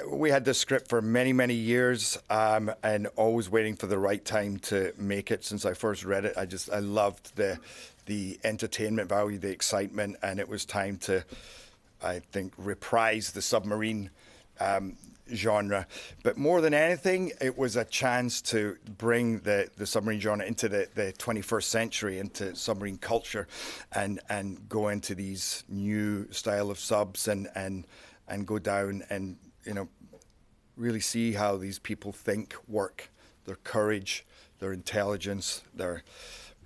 We had this script for many, many years, and always waiting for the right time to make it. Since I first read it, I loved the entertainment value, the excitement, and it was time to, I think, reprise the submarine genre. But more than anything, it was a chance to bring the submarine genre into the 21st century, into submarine culture, and go into these new style of subs and go down and, really see how these people think, work, their courage, their intelligence, their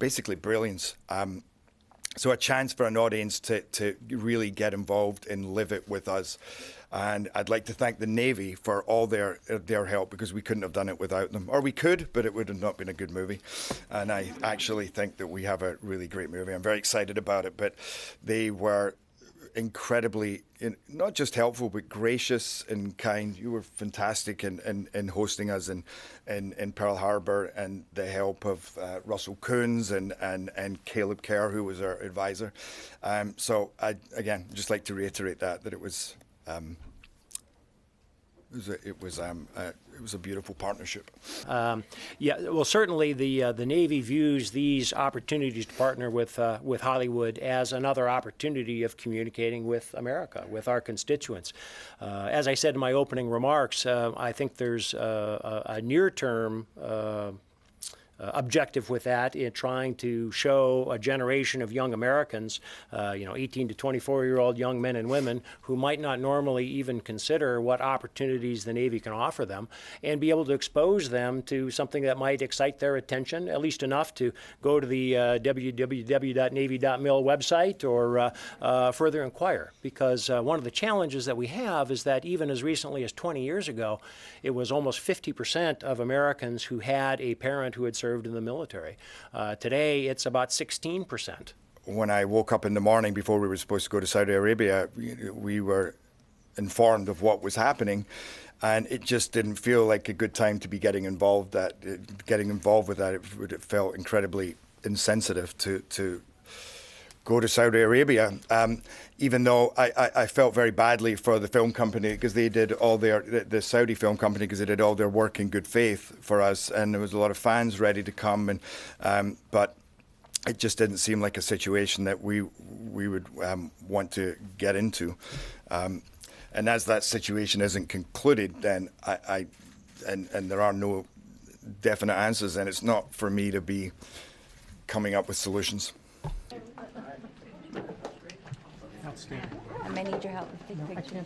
basically brilliance. So a chance for an audience to really get involved and live it with us. And I'd like to thank the Navy for all their help, because we couldn't have done it without them. Or we could, but it would have not been a good movie. And I actually think that we have a really great movie. I'm very excited about it. But they were incredibly, not just helpful, but gracious and kind. You were fantastic in hosting us in Pearl Harbor, and the help of Russell Coons and Caleb Kerr, who was our advisor. So I, again, just like to reiterate that it was it was a beautiful partnership. Yeah, well, certainly the Navy views these opportunities to partner with Hollywood as another opportunity of communicating with America, with our constituents. As I said in my opening remarks, I think there's a near-term objective with that, in trying to show a generation of young Americans, 18 to 24-year-old young men and women who might not normally even consider what opportunities the Navy can offer them, and be able to expose them to something that might excite their attention, at least enough to go to the www.navy.mil website or further inquire. Because one of the challenges that we have is that even as recently as 20 years ago, it was almost 50% of Americans who had a parent who had served in the military. Today, it's about 16%. When I woke up in the morning before we were supposed to go to Saudi Arabia, we were informed of what was happening, and it just didn't feel like a good time to be getting involved with that. It felt incredibly insensitive to go to Saudi Arabia, even though I felt very badly for the film company, because they did all the Saudi film company, because they did all their work in good faith for us, and there was a lot of fans ready to come, and but it just didn't seem like a situation that we would want to get into. And as that situation isn't concluded, then and there are no definite answers, and it's not for me to be coming up with solutions. I may need your help with big picture.